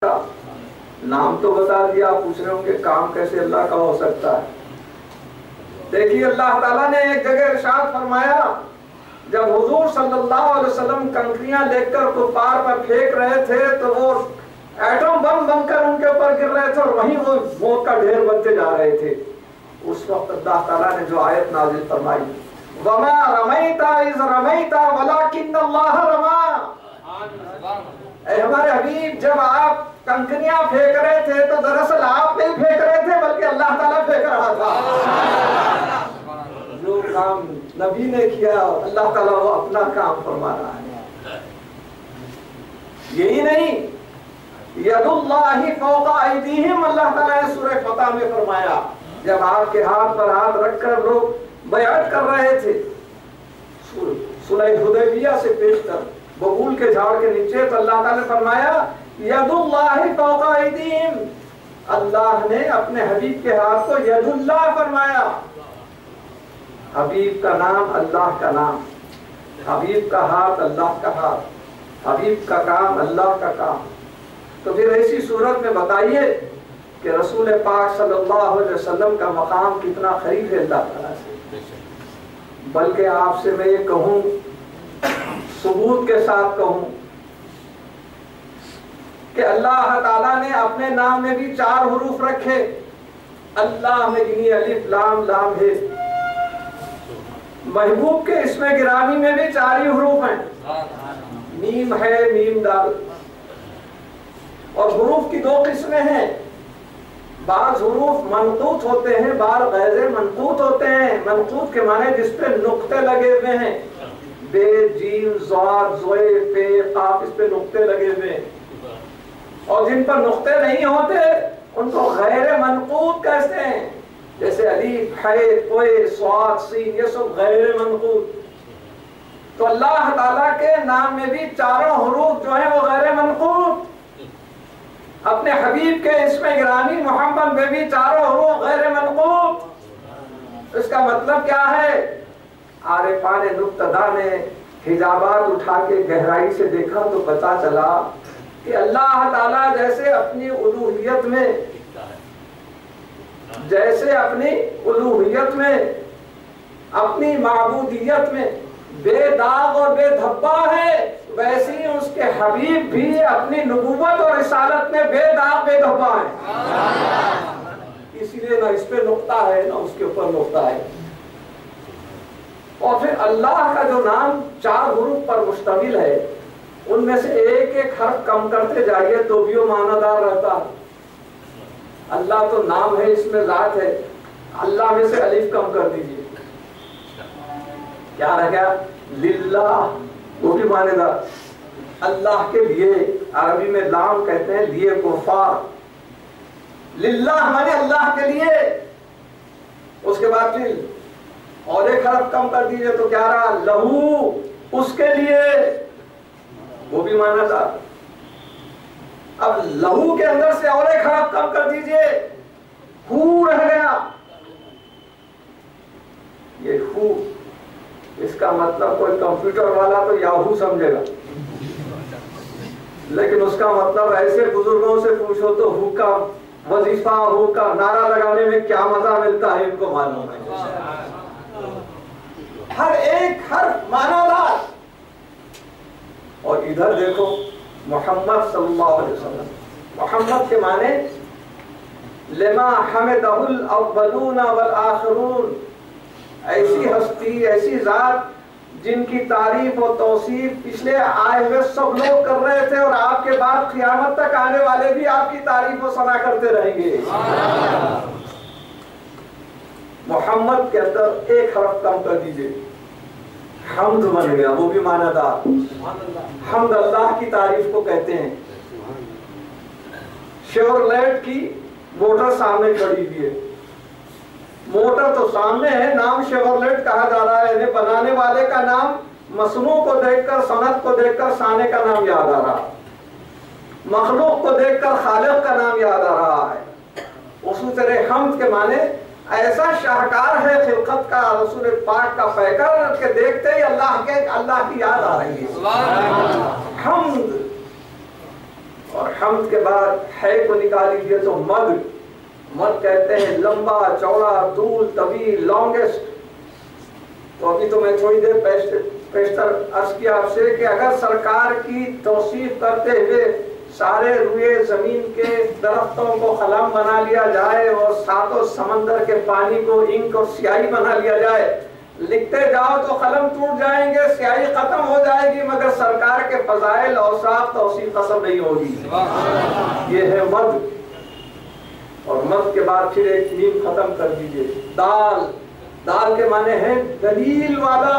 نام تو بتا دیا، آپ پوچھ رہے ہوں کہ کام کیسے اللہ کا ہو سکتا ہے؟ دیکھیے اللہ تعالیٰ نے ایک جگہ ارشاد فرمایا، جب حضور صلی اللہ علیہ وسلم کنکریاں لے کر کفار پر پھینک رہے تھے تو وہ ایٹم بم بن کر ان کے اوپر گر رہے تھے اور وہیں وہ موت کا ڈھیر بنتے جا رہے تھے۔ اس وقت اللہ تعالیٰ نے جو آیت نازل فرمائی، وَمَا رَمَيْتَ إِذْ رَمَيْتَ وَلَكِنَّ اللَّهَ رَمَى۔ اے ہمارے حبیب، جب آپ کنکریاں پھینک رہے تھے تو دراصل آپ نہیں پھینک رہے تھے بلکہ اللہ تعالیٰ پھینک رہا تھا۔ جو کام نبی نے کیا اللہ تعالیٰ وہ اپنا کام فرما رہا ہے۔ یہی نہیں، ید اللہ فوق ایدیہم، اللہ تعالیٰ نے سورہ فتح میں فرمایا جب آپ کے ہاتھ پر ہاتھ رکھ کر لوگ بیعت کر رہے تھے صلح حدیبیہ سے پیشتر ببول کے جھاڑ کے نیچے، تو اللہ تعالیٰ نے فرمایا ید اللہ فوق ایدیہم، اللہ نے اپنے حبیب کے ہاتھ کو ید اللہ فرمایا۔ حبیب کا نام اللہ کا نام، حبیب کا ہاتھ اللہ کا ہاتھ، حبیب کا کام اللہ کا کام۔ تو پھر ایسی صورت میں بتائیے کہ رسول پاک صلی اللہ علیہ وسلم کا مقام کتنا قریب ہے اللہ تعالیٰ سے۔ بلکہ آپ سے میں یہ کہوں، ثبوت کے ساتھ کہوں کہ اللہ تعالیٰ نے اپنے نام میں بھی 4 حروف رکھے۔ اللہ میں گنی الف لام لام ہے، محبوب کے اسم گرامی میں بھی 4 ہی حروف ہیں، میم ہے میم دال۔ اور حروف کی 2 قسمیں ہیں، بعض حروف منقوط ہوتے ہیں، بعض غیر منقوط ہوتے ہیں۔ منقوط کے معنی جس پہ نقطے لگے ہوئے ہیں، بے جیم ضاد زوئے پے قاف، اس پہ نقطے لگے ہوئے ہیں۔ اور جن پر نقطے نہیں ہوتے ان کو غیر منقوط کہتے ہیں، جیسے الف ہے کوئے صاد سین، یہ سب غیر منقوط۔ تو اللہ تعالیٰ کے نام میں بھی 4 حروف جو ہیں وہ غیر منقوط، اپنے حبیب کے اسم گرامی محمد میں بھی 4 حروف غیر منقوط۔ اس کا مطلب کیا ہے؟ عارفان نقطہ نے حجابات اٹھا کے گہرائی سے دیکھا تو پتا چلا کہ اللہ تعالیٰ جیسے اپنی الوہیت میں اپنی معبودیت میں بے داغ اور بے دھبا ہے، ویسے ہی اس کے حبیب بھی اپنی نبوت اور رسالت میں بے داغ بے دھبا ہے۔ اسی لیے نہ اس پہ نقطہ ہے نہ اس کے اوپر نقطہ ہے۔ اور پھر اللہ کا جو نام 4 حروف پر مشتمل ہے، ان میں سے ایک ایک حرف کم کرتے جائیے تو بھی وہ معنی دار رہتا ہے۔ اللہ تو نام ہے، اس میں ذات ہے، اللہ میں سے الف کم کر دیجئے، کیا رہ گیا؟ للہ، وہ بھی معنی دار۔ اللہ کے لیے، عربی میں لام کہتے ہیں لیے کفار، للہ مانے اللہ کے لیے۔ اس کے بعد پھر اور ایک حرف کم کر دیجئے تو کیا رہا؟ لہو، اس کے لیے، وہ بھی معنی دار۔ اب لہو کے اندر سے اور ایک حرف کم کر دیجئے، ہو رہ گیا۔ یہ ہو، اس کا مطلب کوئی کمپیوٹر والا تو یاہو سمجھے گا، لیکن اس کا مطلب ایسے بزرگوں سے پوچھو تو ہو کا وظیفہ، ہو کا نعرہ لگانے میں کیا مزہ ملتا ہے ان کو معلوم ہے۔ ہر ایک حرف معنی دار۔ اور ادھر دیکھو محمد صلی اللہ علیہ وسلم، محمد کے معنی لما حمدہ الاولون والآخرون، ایسی ہستی، ایسی ذات جن کی تعریف و توصیف پچھلے آئے ہوئے سب لوگ کر رہے تھے، اور آپ کے بعد قیامت تک آنے والے بھی آپ کی تعریف و ثنا کرتے رہیں گے۔ محمد کے اندر ایک حرف کم کر دیجئے، حمد بن گیا، وہ بھی معنی دار۔ حمد اللہ کی تعریف کو کہتے ہیں۔ شیورلیٹ کی موٹر سامنے کھڑی ہوئی ہے، موٹر تو سامنے ہے، نام شیورلیٹ کہا جا رہا ہے، انہیں بنانے والے کا نام مصنوع کو دیکھ کر، صنعت کو دیکھ کر صانع کا نام یاد آ رہا، مخلوق کو دیکھ کر خالق کا نام یاد آ رہا ہے۔ اسی طرح حمد کے معنی ایسا شاہکار ہے خلقت کا، رسول پاک کا پیکر کہ دیکھتے ہی اللہ کی یاد آ رہی ہے۔ حمد اور حمد کے بعد ہے کو نکال لیجیے تو مد کہتے ہیں لمبا چوڑا طول طویل لانگسٹ. تو ابھی تو میں تھوڑی دیر پیشتر عرض کیا آپ سے کہ اگر سرکار کی توصیف کرتے ہوئے سارے روئے زمین کے درختوں کو قلم بنا لیا جائے اور ساتوں سمندر کے پانی کو انک اور سیاہی بنا لیا جائے، لکھتے جاؤ تو قلم ٹوٹ جائیں گے، سیاہی ختم ہو جائے گی، مگر سرکار کے فضائل اوصاف توصیف ختم نہیں ہوگی. یہ ہے مد. اور مد کے بعد پھر ایک میم ختم کر دیجئے. دال کے معنی ہے دلیل والا.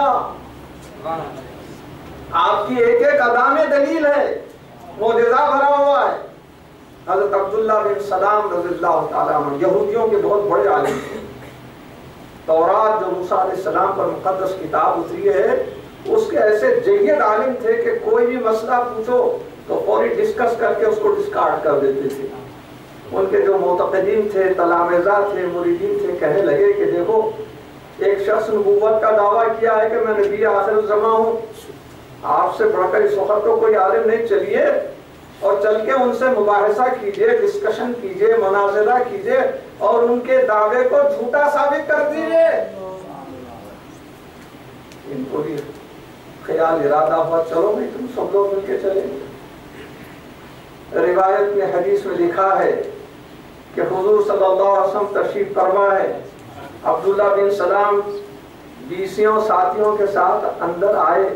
آپ کی ایک ایک ادا میں دلیل ہے، معجزہ بھرا ہوا ہے. حضرت عبداللہ بن سلام رضی اللہ تعالیٰ عنہ یہودیوں کے بہت بڑے عالم تھے. تورات جو موسیٰ علیہ السلام پر مقدس کتاب اتری ہے، اس کے ایسے جید عالم تھے کہ کوئی بھی مسئلہ پوچھو تو فوری ڈسکس کر کے اس کو ڈسکارڈ کر دیتے تھے. ان کے جو معتقدین تھے، تلامذہ تھے، مریدین تھے، کہنے لگے کہ دیکھو ایک شخص نبوت کا دعویٰ کیا ہے کہ میں نبی آخر الزمان ہوں، آپ سے بڑھ کر اس وقت تو کوئی عالم نہیں. چلیے اور چل کے ان سے مباحثہ کیجئے، ڈسکشن کیجئے، مناظرہ کیجئے اور ان کے دعوے کو جھوٹا ثابت کر دیجئے. ان کو بھی خیال ارادہ ہوا چلو بھائی تم سب لوگ مل کے چلیں گے. روایت میں حدیث میں لکھا ہے کہ حضور صلی اللہ علیہ وسلم تشریف فرما ہے. عبداللہ بن سلام 20 ساتھیوں کے ساتھ اندر آئے.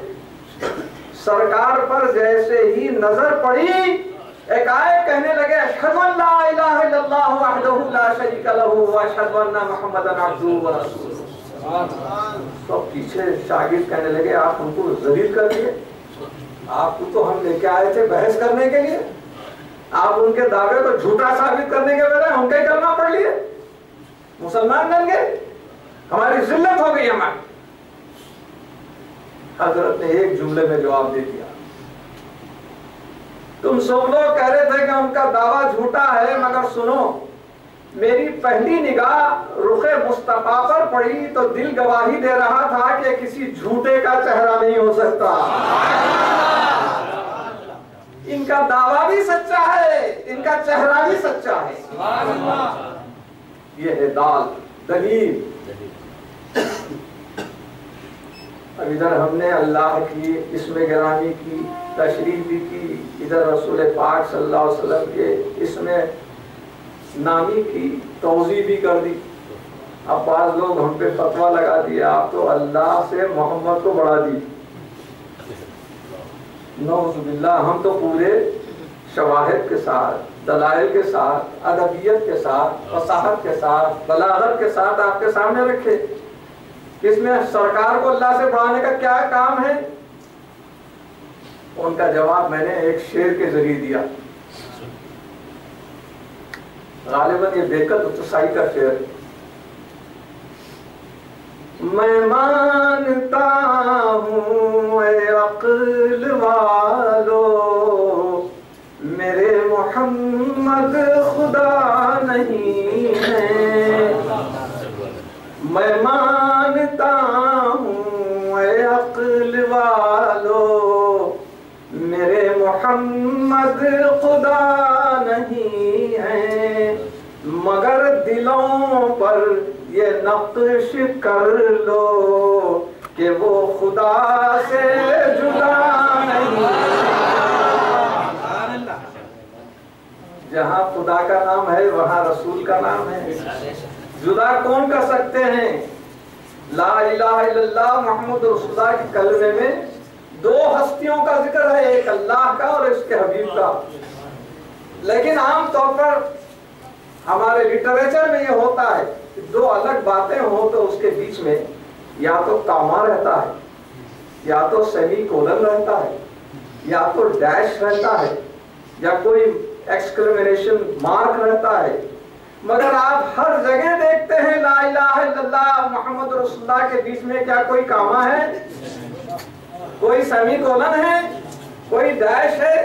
سرکار پر جیسے ہی نظر پڑی ایک آیت کہنے لگے اشہد ان لا الہ الا اللہ وحدہ لا شریک لہ واشہد ان محمدا عبدہ ورسولہ. سب پیچھے شاگرد کہنے لگے آپ ہم کو ذلیل کر دیے، آپ کو تو ہم لے کے آئے تھے بحث کرنے کے لیے، آپ ان کے دعوے کو جھوٹا ثابت کرنے کے بجائے ہم کہیں کلمہ پڑھ لیے، مسلمان بن گئے، ہماری ذلت ہو گئی ہماری. حضرت نے ایک جملے میں جواب دے دیا، تم سب لوگ کہہ رہے تھے کہ ان کا دعویٰ جھوٹا ہے، مگر سنو میری پہلی نگاہ رخ مصطفیٰ پر پڑی تو دل گواہی دے رہا تھا کہ کسی جھوٹے کا چہرہ نہیں ہو سکتا. ان کا دعویٰ بھی سچا ہے، ان کا چہرہ بھی سچا ہے. یہ ہے دلیل. اب ادھر ہم نے اللہ کی اسم گرامی کی تشریح بھی کی، ادھر رسول پاک صلی اللہ علیہ وسلم کے اسم نامی کی توضیح بھی کر دی. اب بعض لوگ ہم پہ فتویٰ لگا دیا آپ تو اللہ سے محمد کو بڑھا دی. نعوذ باللہ. ہم تو پورے شواہد کے ساتھ، دلائل کے ساتھ، ادبیت کے ساتھ، فصاحت کے ساتھ، بلاغت کے ساتھ آپ کے سامنے رکھے. اس میں سرکار کو اللہ سے بڑھانے کا کیا کام ہے؟ ان کا جواب میں نے ایک شعر کے ذریعے دیا. غالباً یہ بیکت اتسائی کا شعر. میں مانتا ہوں اے عقل والو میرے محمد خدا نہیں ہے. میں مانتا ہوں اے عقل والو میرے محمد خدا نہیں ہے، مگر دلوں پر یہ نقش کر لو کہ وہ خدا سے جدا نہیں ہے. جہاں خدا کا نام ہے وہاں رسول کا نام ہے. جدا کون کر سکتے ہیں؟ لا الہ الا اللہ محمد رسول اللہ کے کلمے میں دو ہستیوں کا ذکر ہے، ایک اللہ کا اور اس کے حبیب کا. لیکن عام طور پر ہمارے لٹریچر میں یہ ہوتا ہے کہ دو الگ باتیں ہوں تو اس کے بیچ میں یا تو کاما رہتا ہے، یا تو سیمی کولن رہتا ہے، یا تو ڈیش رہتا ہے، یا کوئی ایکسکلیمیشن مارک رہتا ہے. مگر آپ ہر جگہ دیکھتے ہیں لا الہ الا اللہ محمد رسول اللہ کے بیچ میں کیا کوئی کاما ہے، کوئی سیمی کولن ہے، کوئی ڈیش ہے،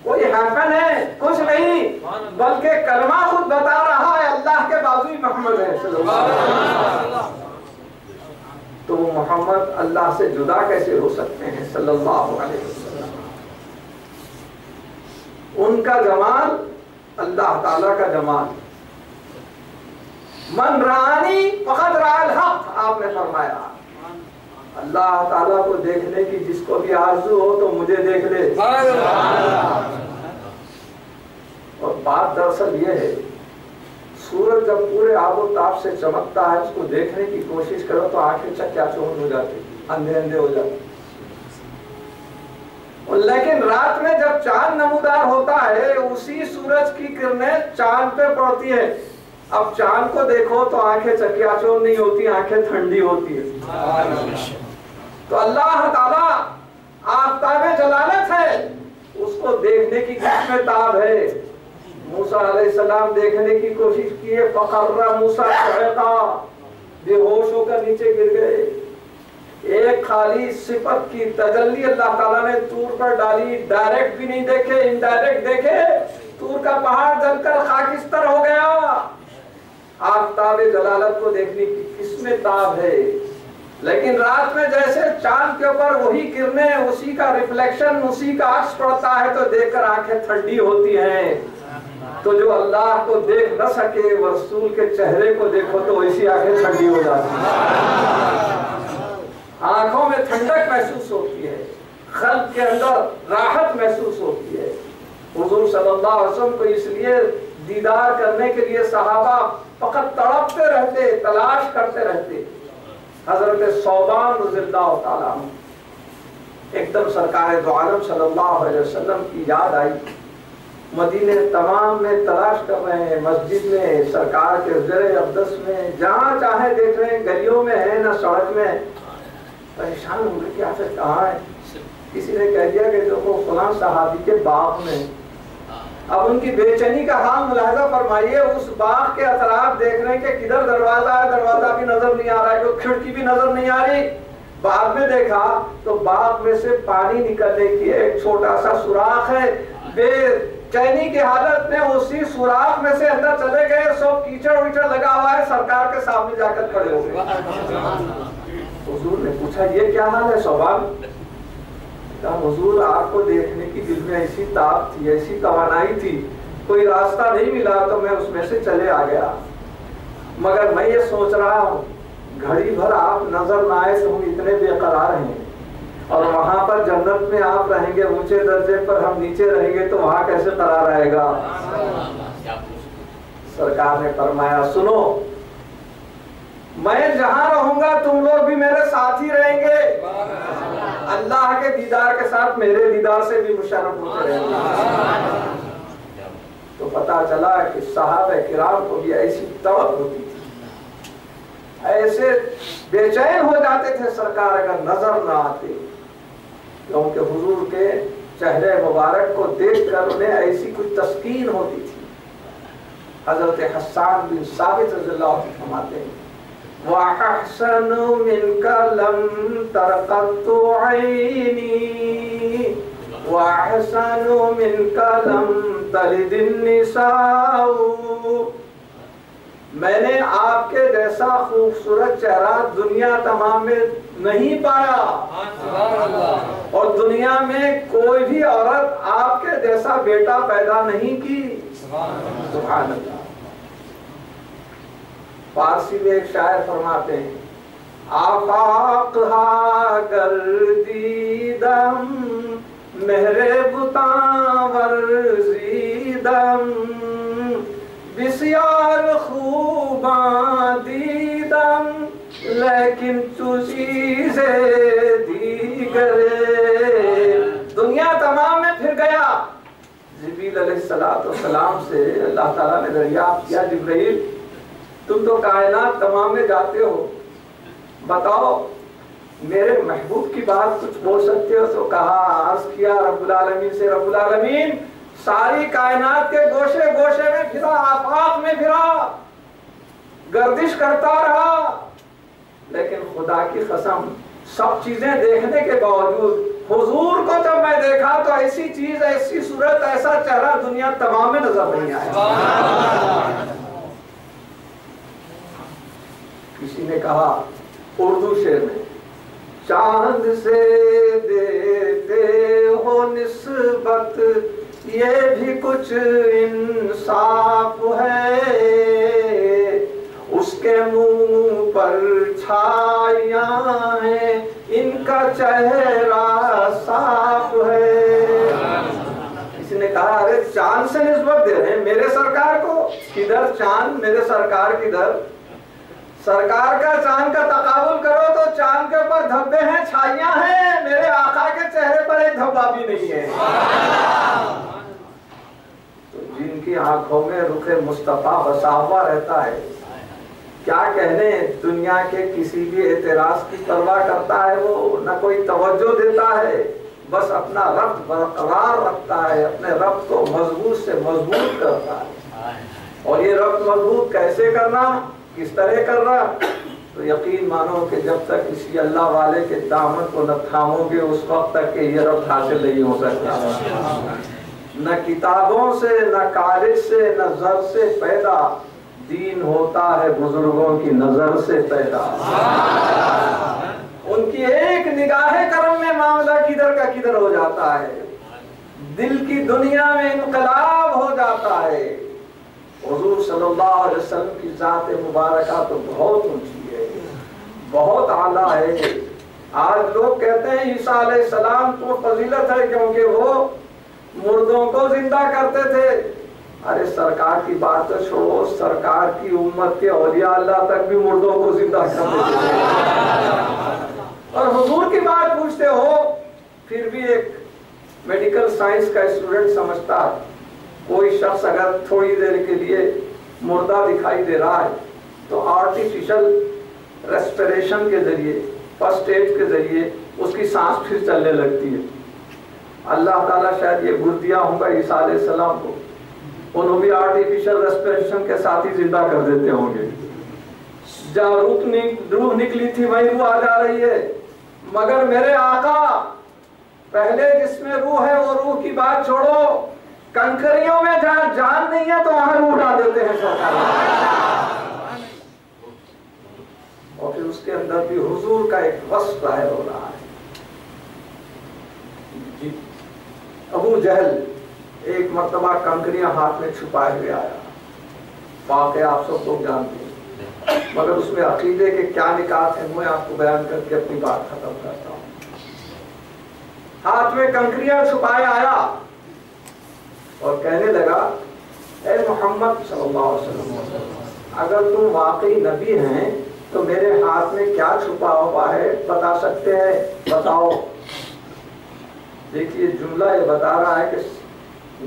کوئی ہیفن ہے؟ کچھ نہیں، بلکہ کلمہ خود بتا رہا ہے اللہ کے بازوی محمد ہے صلی اللہ علیہ وسلم. تو وہ محمد اللہ سے جدا کیسے ہو سکتے ہیں صلی اللہ علیہ وسلم؟ ان کا جمال اللہ تعالیٰ کا جمال. من رانی فقط رأى الحق، آپ نے فرمایا اللہ تعالیٰ کو دیکھنے کی جس کو بھی آرزو ہو تو مجھے دیکھ لے. اور بات دراصل یہ ہے، سورج جب پورے آب و تاب سے چمکتا ہے اس کو دیکھنے کی کوشش کرو تو آنکھیں چکیا چوند ہو جاتی، اندھے اندھے ہو جاتے. لیکن رات میں جب چاند نمودار ہوتا ہے اسی سورج کی کرنیں چاند پہ پڑتی ہے. اب چاند کو دیکھو تو آنکھیں چکیا چوند نہیں ہوتی، آنکھیں ٹھنڈی ہوتی ہے. تو اللہ تعالیٰ آفتاب جلالت ہے، اس کو دیکھنے کی کس میں تاب ہے. موسیٰ علیہ السلام دیکھنے کی کوشش کیے، فَخَرَّ مُوسَىٰ صَعِقًا، بے ہوش ہو کر نیچے گر گئے. ایک خالی صفت کی تجلی اللہ تعالیٰ نے طور پر ڈالی، ڈائریکٹ بھی نہیں دیکھے، انڈائریکٹ دیکھے. طور کا پہاڑ جل کر خاکستر ہو گیا. آفتاب جلالت کو دیکھنے کی کس میں تاب ہے. لیکن رات میں جیسے چاند کے اوپر وہی کرنیں، اسی کا ریفلیکشن، اسی کا عکس پڑتا ہے تو دیکھ کر آنکھیں ٹھنڈی ہوتی ہیں. تو جو اللہ کو دیکھ نہ سکے وہ رسول کے چہرے کو دیکھو تو اسی آنکھیں ٹھنڈی ہو جاتی ہیں. آنکھوں میں ٹھنڈک محسوس ہوتی ہے، قلب کے اندر راحت محسوس ہوتی ہے. حضور صلی اللہ علیہ وسلم کو اس لیے دیدار کرنے کے لیے صحابہ فقط تڑپتے رہتے، تلاش کرتے رہتے. حضرت ثوبان رضی اللہ تعالیٰ عنہ ایک دم سرکار دو عالم صلی اللہ علیہ وسلم کی یاد آئی. مدینے تمام میں تلاش کر رہے ہیں، مسجد میں، سرکار کے زیر اقدس میں، جہاں چاہے دیکھ رہے ہیں، گلیوں میں ہے نہ سڑک میں. پریشان ہو گئے کہ آخر کہاں ہے. کسی نے کہہ دیا کہ دیکھو فلاں صحابی کے باغ میں. اب ان کی بے چینی کا حال ملاحظہ فرمائیے. اس باغ کے اطراف دیکھ رہے ہیں کہ کدھر دروازہ ہے، دروازہ بھی نظر نہیں آ رہا ہے، کوئی کھڑکی بھی نظر نہیں آ رہی. بعد میں دیکھا تو باغ میں سے پانی نکلنے کی ایک چھوٹا سا سوراخ ہے. بے چینی کی حالت میں اسی سوراخ میں سے اندر چلے گئے. سب کیچڑ ویچڑ لگا ہوا ہے، سرکار کے سامنے جا کر کھڑے ہو گئے. حضور نے پوچھا یہ کیا حال ہے ثوبان؟ کہا حضور آپ کو دیکھنے کی دل میں ایسی تاب تھی، ایسی توانائی تھی، کوئی راستہ نہیں ملا تو میں اس میں سے چلے آ گیا. مگر میں یہ سوچ رہا ہوں گھڑی بھر آپ نظر نہ آئے تو ہم اتنے بے قرار ہیں، اور وہاں پر جنت میں آپ رہیں گے اونچے درجے پر، ہم نیچے رہیں گے تو وہاں کیسے قرار رہے گا. سرکار نے فرمایا سنو، میں جہاں رہوں گا تم لوگ بھی میرے ساتھ ہی رہیں گے. اللہ کے دیدار کے ساتھ میرے دیدار سے بھی مشرف ہوتے رہیں گے. تو پتا چلا کہ صحابہ کرام کو بھی ایسی توقع ہوتی تھی، ایسے بے چین ہو جاتے تھے سرکار اگر نظر نہ آتے، کیونکہ حضور کے چہرے مبارک کو دیکھ کر انہیں ایسی کچھ تسکین ہوتی تھی. حضرت حسان بن ثابت رضی اللہ عنہ فرماتے ہیں وَأَحْسَنُ مِنْكَ لَمْ تَرْقَطُ عَيْنِي وَأَحْسَنُ مِنْكَ لَمْ تَلِدِ النِّسَاءُ. میں نے آپ کے جیسا خوبصورت چہرہ دنیا تمام میں نہیں پایا، اور دنیا میں کوئی بھی عورت آپ کے جیسا بیٹا پیدا نہیں کی. سبحان اللہ. فارسی میں ایک شاعر فرماتے ہیں آفاق ہا گردیدم مہر بتاں ورزیدم بسیار خوباں دیدم لیکن تو چیز دیگر. دنیا تمام میں پھر گیا. جبریل علیہ السلام سے اللہ تعالیٰ نے دریافت کیا جبرائیل تم تو کائنات تمام میں جاتے ہو، بتاؤ میرے محبوب کی بات کچھ بول سکتے ہو؟ تو کہا عرض کیا رب العالمین سے رب العالمین ساری کائنات کے گوشے گوشے میں پھرا، آفاق میں پھرا، گردش کرتا رہا، لیکن خدا کی قسم سب چیزیں دیکھنے کے باوجود حضور کو جب میں دیکھا تو ایسی چیز، ایسی صورت، ایسا چہرہ دنیا تمام میں نظر نہیں آیا. کسی نے کہا اردو شعر میں چاند سے دیتے ہو نسبت یہ بھی کچھ انصاف ہے، اس کے منہ پر چھائیاں ہیں، ان کا چہرہ صاف ہے۔ کسی نے کہا ارے چاند سے نسبت دے رہے ہیں میرے سرکار کو، کدھر چاند، میرے سرکار کدھر؟ سرکار کا چاند کا تقابل کرو تو چاند کے اوپر دھبے ہیں، چھائیاں ہیں، میرے آقا کے چہرے پر ایک دھبا بھی نہیں ہے۔ تو جن کی آنکھوں میں رخ مصطفیٰ بسا ہوا رہتا ہے، کیا کہنے دنیا کے کسی بھی اعتراض کی پرواہ کرتا ہے وہ، نہ کوئی توجہ دیتا ہے، بس اپنا ربط برقرار رکھتا ہے، اپنے ربط کو مضبوط سے مضبوط کرتا ہے۔ اور یہ ربط مضبوط کیسے کرنا، کس طرح کرنا؟ تو یقین مانو کہ جب تک کسی اللہ والے کے دامن کو نہ تھامو گے اس وقت تک کہ یہ ربط حاصل نہیں ہو سکتا۔ نہ کتابوں سے، نہ کالج سے، نہ زر سے پیدا، دین ہوتا ہے بزرگوں کی نظر سے پیدا۔ ان کی ایک نگاہ کرم میں معاملہ کدھر کا کدھر ہو جاتا ہے، دل کی دنیا میں انقلاب ہو جاتا ہے۔ حضور صلی اللہ علیہ وسلم کی ذات مبارکہ تو بہت اونچی ہے، بہت اعلیٰ ہے۔ آج لوگ کہتے ہیں عیسیٰ علیہ السلام کو فضیلت ہے کیونکہ وہ مردوں کو زندہ کرتے تھے۔ ارے سرکار کی بات تو چھوڑو، سرکار کی امت کے اولیاء اللہ تک بھی مردوں کو زندہ کرتے تھے، اور حضور کی بات پوچھتے ہو۔ پھر بھی ایک میڈیکل سائنس کا اسٹوڈنٹ سمجھتا ہے کوئی شخص اگر تھوڑی دیر کے لیے مردہ دکھائی دے رہا ہے تو آرٹیفیشل ریسپریشن کے ذریعے، فرسٹ ایڈ کے ذریعے اس کی سانس پھر چلنے لگتی ہے۔ اللہ تعالیٰ شاید یہ بھول دیا ہوگا عیسیٰ علیہ السلام کو، انہوں بھی آرٹیفیشل ریسپریشن کے ساتھ ہی زندہ کر دیتے ہوں گے۔ جہاں روح نکلی تھی وہیں روح آ جا رہی ہے، مگر میرے آقا پہلے جس میں روح ہے وہ روح کی بات چھوڑو، کنکریوں میں جہاں جان نہیں ہے تو وہاں روح ڈال دیتے ہیں سرکار، اور پھر اس کے اندر بھی حضور کا ایک وصف ظاہر ہو رہا ہے۔ ابو جہل ایک مرتبہ کنکریاں ہاتھ میں چھپائے ہوئے آیا، واقعہ آپ سب لوگ جانتے ہیں، مگر اس میں عقیدے کے کیا نکات ہیں میں آپ کو بیان کر کے اپنی بات ختم کرتا ہوں۔ ہاتھ میں کنکریاں چھپائے آیا اور کہنے لگا اے محمد صلی اللہ علیہ وسلم، اگر تم واقعی نبی ہیں تو میرے ہاتھ میں کیا چھپا ہوا ہے بتا سکتے ہیں؟ بتاؤ۔ دیکھیے جملہ یہ بتا رہا ہے کہ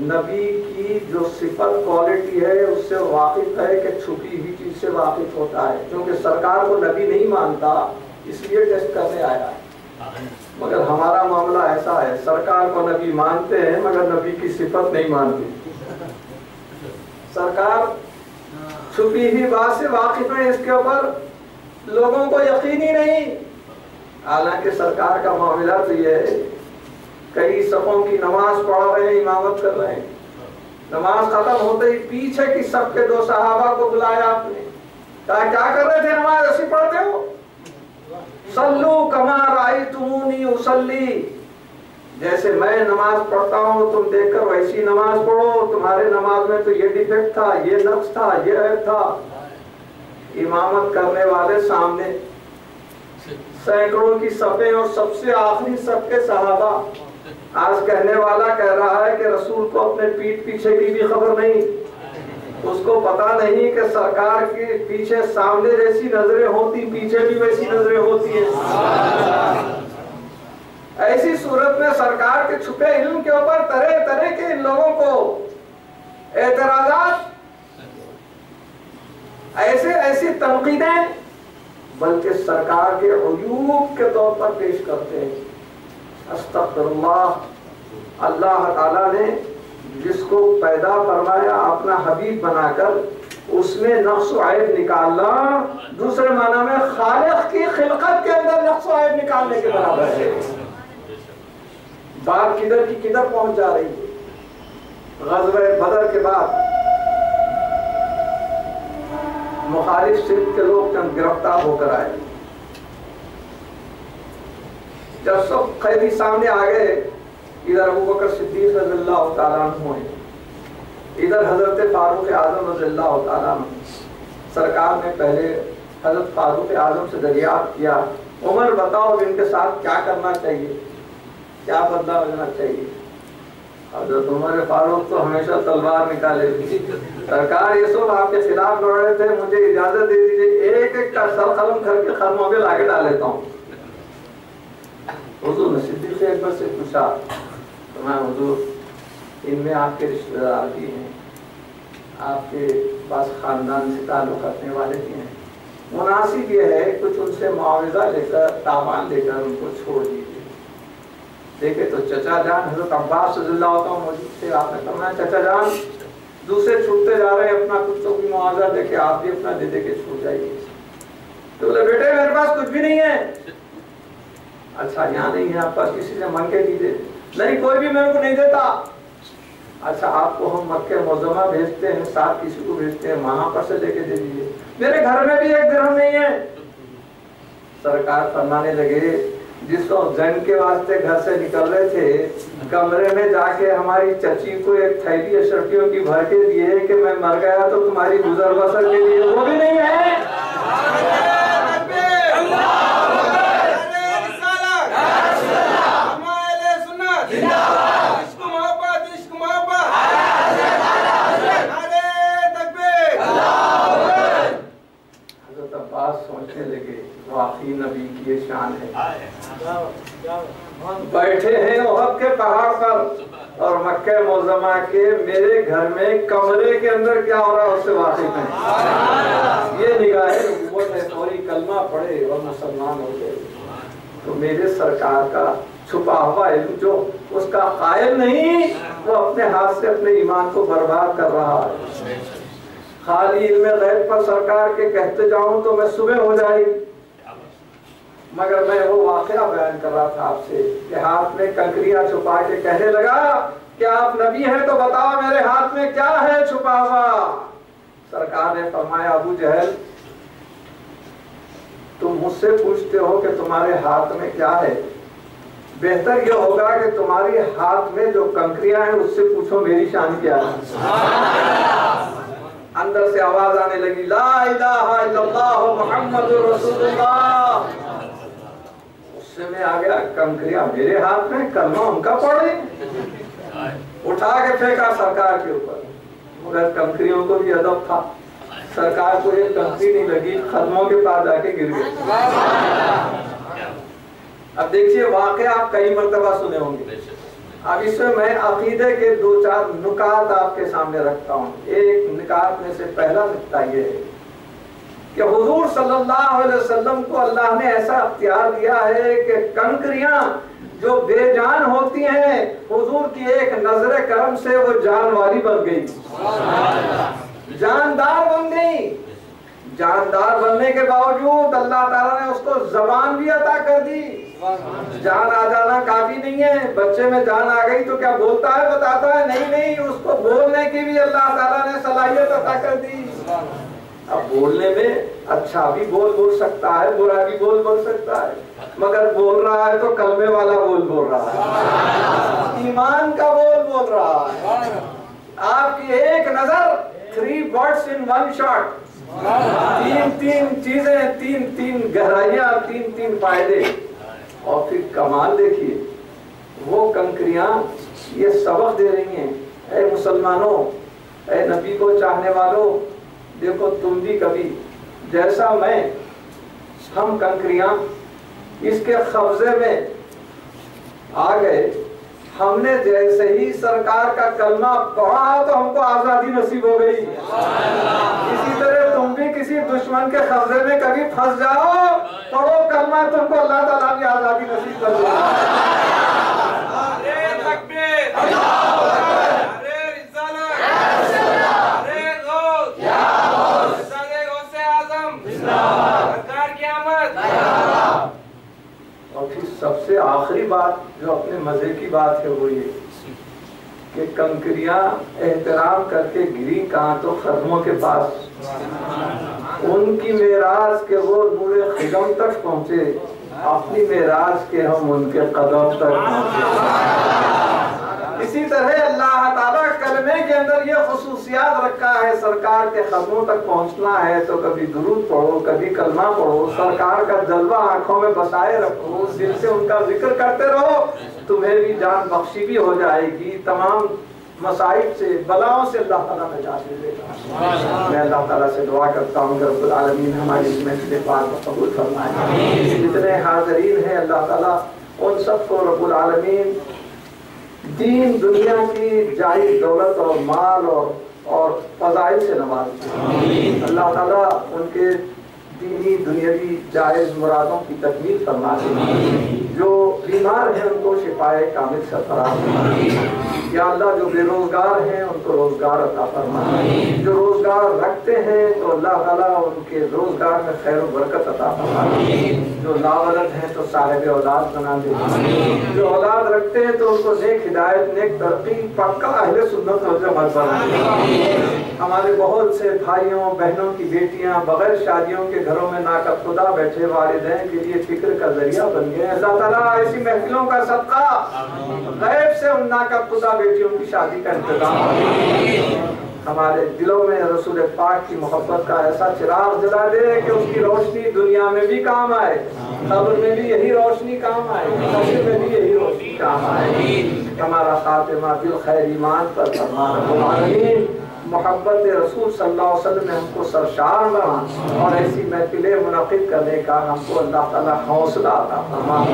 نبی کی جو صفت کوالٹی ہے اس سے واقف ہے کہ چھپی ہوئی چیز سے واقف ہوتا ہے، کیونکہ سرکار کو نبی نہیں مانتا اس لیے ٹیسٹ کرنے آیا ہے۔ مگر ہمارا معاملہ ایسا ہے، سرکار کو نبی مانتے ہیں مگر نبی کی صفت نہیں مانتے۔ سرکار چھپی ہوئی بات سے واقف ہے، اس کے اوپر لوگوں کو یقین ہی نہیں۔ حالانکہ سرکار کا معاملہ تو یہ ہے، کئی صفوں کی نماز پڑھ رہے ہیں، امامت کر رہے ہیں، نماز ختم ہوتے ہی پیچھے کی صف کے دو صحابہ کو بلایا آپ نے، کہا کیا کر رہے تھے، نماز ایسی پڑھتے ہو؟ صلو کما رأیتمونی اصلی، جیسے میں نماز پڑھتا ہوں تم دیکھ کر ویسی نماز پڑھو، تمہارے نماز میں تو یہ ڈیفیکٹ تھا، یہ نقص تھا، یہ عیب تھا۔ امامت کرنے والے سامنے سینکڑوں کی صفیں اور سب سے آخری صف کے صحابہ، آج کہنے والا کہہ رہا ہے کہ رسول کو اپنے پیٹھ پیچھے کی بھی خبر نہیں، اس کو پتا نہیں کہ سرکار کے پیچھے سامنے جیسی نظریں ہوتی پیچھے بھی ویسی نظریں ہوتی ہیں۔ ایسی صورت میں سرکار کے چھپے علم کے اوپر طرح طرح کے ان لوگوں کو اعتراضات، ایسی تنقیدیں، بلکہ سرکار کے عیوب کے طور پر پیش کرتے ہیں۔ استغفر اللہ، اللہ تعالیٰ نے جس کو پیدا فرمایا اپنا حبیب بنا کر، اس میں نقص و عیب نکالنا دوسرے معنی میں خالق کی خلقت کے اندر نقص و عیب نکالنے کے برابر ہے۔ بات کدھر کی کدھر پہنچ جا رہی ہے۔ غزوہ بدر کے بعد مخالف صف کے لوگ چند گرفتار ہو کر آئے، جب سب قیدی سامنے آ گئے ادھر ابو بکر صدیق رضی اللہ تعالیٰ عنہ ہیں، ادھر حضرت فاروق اعظم رضی اللہ تعالیٰ عنہ۔ سرکار نے پہلے حضرت فاروق اعظم سے دریافت کیا، عمر بتاؤ ان کے ساتھ کیا کرنا چاہیے، کیا بدلہ لینا چاہیے؟ حضرت عمر فاروق تو ہمیشہ تلوار نکالے تھے، سرکار یہ سب آپ کے خلاف لڑ رہے تھے، مجھے اجازت دے دیجیے ایک ایک کا سر قلم کر کے خرموں پہ لا کے ڈال لیتا ہوں۔ حضور نے صدیق اکبر سے پوچھا، فرمایا حضور ان میں آپ کے رشتہ دار بھی ہیں، آپ کے پاس خاندان سے تعلق رکھنے والے بھی ہیں، مناسب یہ ہے کچھ ان سے معاوضہ لے کر تاوان لے کر ان کو چھوڑ دیجیے۔ دیکھے تو چچا جان حضرت عباس رضی اللہ عنہ موجود تھے، آپ نے فرمایا چچا جان دوسرے چھوٹتے جا رہے ہیں، اپنا کچھ تو بھی معاوضہ دے کے آپ بھی اپنا دے دے کے چھوٹ جائیے۔ تو بولے بیٹے میرے پاس کچھ بھی نہیں ہے۔ اچھا یہاں نہیں ہے آپ پاس، کسی سے مانگ کے دیجیے۔ نہیں کوئی بھی میرے کو نہیں دیتا۔ اچھا آپ کو ہم مکہ معظمہ بھیجتے ہیں، ساتھ کسی کو بھیجتے ہیں، وہاں پر سے لے کے دے دیجیے۔ میرے گھر میں بھی ایک درہم نہیں ہے۔ سرکار فرمانے لگے جس وقت جنگ کے واسطے گھر سے نکل رہے تھے، کمرے میں جا کے ہماری چچی کو ایک تھیلی اشرفیوں کی بھر کے دیے کہ میں مر گیا تو تمہاری گزر بسر کے لیے، وہ بھی نہیں ہے۔ حضرت عباس سوچنے لگے واقعی نبی کی یہ شان ہے، بیٹھے ہیں احد کے پہاڑ پر اور مکہ معظمہ کے میرے گھر میں کمرے کے اندر کیا ہو رہا ہے اس سے واقف ہیں۔ یہ نگاہ نبوت ہے، فوری کلمہ پڑھے اور مسلمان ہو گئے۔ تو میرے سرکار کا چھپا ہوا علم جو اس کا قائل نہیں، وہ اپنے ہاتھ سے اپنے ایمان کو برباد کر رہا ہے۔ خالی علم غیب پر سرکار کے کہتے جاؤں تو میں صبح ہو جائے گی، مگر میں وہ واقعہ بیان کر رہا تھا آپ سے کہ ہاتھ میں کنکریاں چھپا کے کہنے لگا کہ آپ نبی ہیں تو بتاؤ میرے ہاتھ میں کیا ہے چھپا ہوا۔ سرکار نے فرمایا ابو جہل تم مجھ سے پوچھتے ہو کہ تمہارے ہاتھ میں کیا ہے، بہتر یہ ہوگا کہ تمہاری ہاتھ میں جو کنکریاں ہیں اس سے پوچھو میری شان کیا ہے۔ اندر سے آواز آنے لگی لا الہ الا اللہ محمد رسول اللہ۔ اس سے میں آ گیا کنکریاں میرے ہاتھ میں، کلمہ ان کا پڑھ رہی، اٹھا کے پھینکا سرکار کے اوپر، مگر کنکریوں کو بھی ادب تھا، سرکار کو ایک کنکری نہیں لگی، قدموں کے پاس جا کے گر گئے۔ اب دیکھیے واقعہ آپ کئی مرتبہ سنے ہوں گے، اب اس میں میں عقیدے کے دو چار نکات آپ کے سامنے رکھتا ہوں۔ ایک نکات میں سے پہلا نکتہ یہ ہے کہ حضور صلی اللہ علیہ وسلم کو اللہ نے ایسا اختیار دیا ہے کہ کنکریاں جو بے جان ہوتی ہیں حضور کی ایک نظر کرم سے وہ جان والی بن گئی، جاندار بن گئی۔ جاندار بننے کے باوجود اللہ تعالیٰ نے اس کو زبان بھی عطا کر دی۔ جان آ جانا کافی نہیں ہے، بچے میں جان آ گئی تو کیا بولتا ہے بتاتا ہے؟ نہیں، اس کو بولنے کی بھی اللہ تعالیٰ نے صلاحیت عطا کر دی۔ اب بولنے میں اچھا بھی بول سکتا ہے، برا بھی بول سکتا ہے، مگر بول رہا ہے تو کلمے والا بول رہا ہے، ایمان کا بول رہا ہے۔ آپ کی ایک نظر 3 birds in 1 shot، تین چیزیں، تین گہرائیاں، تین فائدے۔ اور پھر کمال دیکھیے وہ کنکریاں یہ سبق دے رہی ہیں، اے مسلمانوں، اے نبی کو چاہنے والوں، دیکھو تم بھی کبھی جیسا میں، ہم کنکریاں اس کے قبضے میں آ گئے، ہم نے جیسے ہی سرکار کا کلمہ پڑھا تو ہم کو آزادی نصیب ہو گئی۔ اسی طرح تم بھی کسی دشمن کے قبضے میں کبھی پھنس جاؤ، پڑھو کلمہ، تم کو اللہ تعالیٰ بھی آزادی نصیب کر دے گا۔ اور پھر سب سے آخری بات جو اپنے مزے کی بات ہے وہ یہ کہ کنکریاں احترام کر کے گری کہاں تو خدموں کے پاس، ان کی معراج کے وہ نور خدم تک پہنچے، اپنی معراج کے ہم ان کے قدم تک پہنچے۔ اسی طرح اللہ تعالیٰ کلمے کے اندر یہ خصوصیات رکھا ہے، سرکار کے قدموں تک پہنچنا ہے تو کبھی درود پڑھو، کبھی کلمہ پڑھو، سرکار کا جلوہ آنکھوں میں بسائے رکھو، دل سے ان کا ذکر کرتے رہو، تمہیں بھی جان بخشی بھی ہو جائے گی، تمام مصائب سے بلاؤں سے اللہ تعالیٰ نجات دے گا۔ میں اللہ تعالیٰ سے دعا کرتا ہوں کہ رب العالمین ہماری اس محفل پاک کو قبول فرمائے۔ جتنے حاضرین ہیں اللہ تعالیٰ ان سب کو رب العالمین دین دنیا کی جائز دولت اور مال اور فضائل سے نوازے۔ اللہ تعالیٰ ان کے دینی دنیاوی جائز مرادوں کی تکمیل فرما دے۔ جو بیمار ہیں ان کو شفائے کامل سے فرما دے۔ یا اللہ جو بے روزگار ہیں ان کو روزگار عطا فرما دے۔ جو روزگار رکھتے ہیں تو اللہ تعالیٰ ان کے روزگار میں خیر و برکت عطا فرما دے۔ جو لاولد ہیں تو صاحب اولاد بنا دے۔ جو اولاد رکھتے ہیں تو ان کو نیک ہدایت، نیک ترقی، پکا اہل سنت و جماعت بنا دے۔ ہمارے بہت سے بھائیوں بہنوں کی بیٹیاں بغیر شادیوں کے گھروں میں ناقد خدا بیٹھے والدین کے لیے فکر کا ذریعہ بن گئے۔ اللہ تعالیٰ ایسی محفلوں کا صدقہ غیب سے ان ناقد خدا بیٹیوں کی شادی کا انتظام ہمارے دلوں میں رسول پاک کی محبت کا ایسا چراغ جلا دے کہ اس کی روشنی دنیا میں بھی کام آئے، قبر میں بھی یہی روشنی کام آئے، قبر میں بھی یہی روشنی کام آئے۔ ہمارا خاتمہ بالخیر ایمان پر فرما رب العالمین۔ محبت رسول صلی اللہ علیہ وسلم نے ہم کو سرشار بنا اور ایسی محفلیں منعقد کرنے کا ہم کو اللہ تعالیٰ حوصلہ عطا فرما۔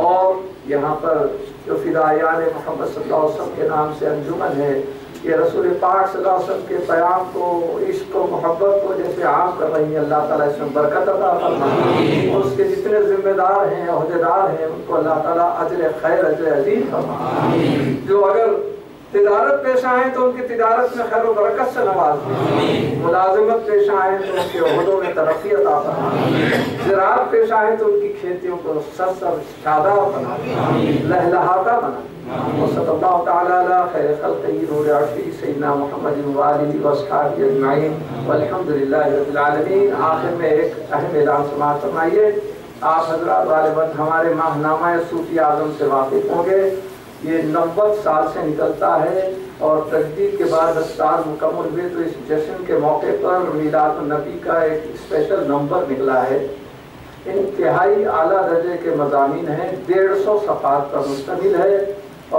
اور یہاں پر جو فدائیان محمد صلی اللہ علیہ وسلم کے نام سے انجمن ہے، یہ رسول پاک صلی اللہ علیہ وسلم کے پیام کو، عشق و محبت کو جیسے عام کر رہی ہیں، اللہ تعالیٰ اس میں برکت عطا فرما۔ اور اس کے جتنے ذمہ دار ہیں، عہدیدار ہیں، ان کو اللہ تعالیٰ اجر خیر، اجر عظیم فرما۔ جو اگر تجارت پیش آئیں تو ان کی تجارت میں خیر و برکت سے نواز دیں، ملازمت پیش آئیں تو ان کے عہدوں میں ترقی عطا فرما، زراعت پیش آئیں تو ان کی کھیتیوں کو سرسبز شاداب بنا، لہلہاتا بنا۔ وصلی اللہ تعالی علی خیر خلقہ نور عرشہ سیدنا محمد وآلہ واصحابہ اجمعین والحمد للہ رب العالمین۔ آخر میں ایک اہم اعلان سماعت فرمائیے۔ آپ حضرات غالباً ہمارے ماہنامہ صوفی اعظم سے واقف ہوں گے۔ یہ 90 سال سے نکلتا ہے اور تجدید کے بعد 10 سال مکمل ہوئے، تو اس جشن کے موقع پر میلاد النبی کا ایک اسپیشل نمبر نکلا ہے۔ انتہائی اعلیٰ درجے کے مضامین ہیں، 150 صفحات پر مشتمل ہے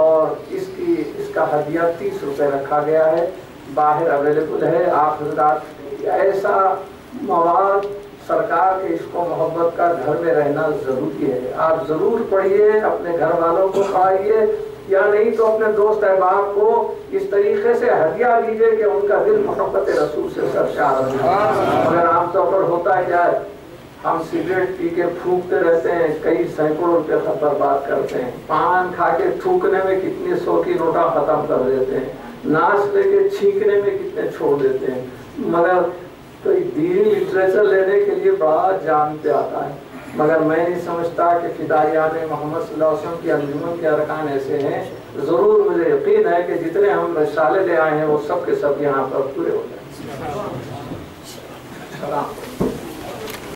اور اس کا ہدیہ 30 روپے رکھا گیا ہے، باہر اویلیبل ہے۔ آپ حضرات ایسا مواد سرکار کے عشق و محبت کا گھر میں رہنا ضروری ہے، آپ ضرور پڑھیے، اپنے گھر والوں کو پڑھائیے، یا نہیں تو اپنے دوست احباب کو اس طریقے سے ہدیہ دیجیے کہ ان کا دل محبت رسول سے سرشار ہو۔ اگر عام طور پر ہوتا ہے کیا ہے، ہم سگریٹ پی کے پھونکتے رہتے ہیں، کئی سینکڑوں روپے برباد کرتے ہیں، پان کھا کے تھوکنے میں کتنے 100 کی نوٹاں ختم کر دیتے ہیں، ناچ لے کے چھینکنے میں کتنے چھوڑ دیتے ہیں، مگر کوئی دینی لٹریچر لینے کے لیے بڑا جان پہ آتا ہے۔ مگر میں نہیں سمجھتا کہ فدائیان محمد صلی اللہ علیہ وسلم کی انجمن کے ارکان ایسے ہیں، ضرور مجھے یقین ہے کہ جتنے ہم رسالے لے آئے ہیں وہ سب کے سب یہاں پر پورے ہو جائیں۔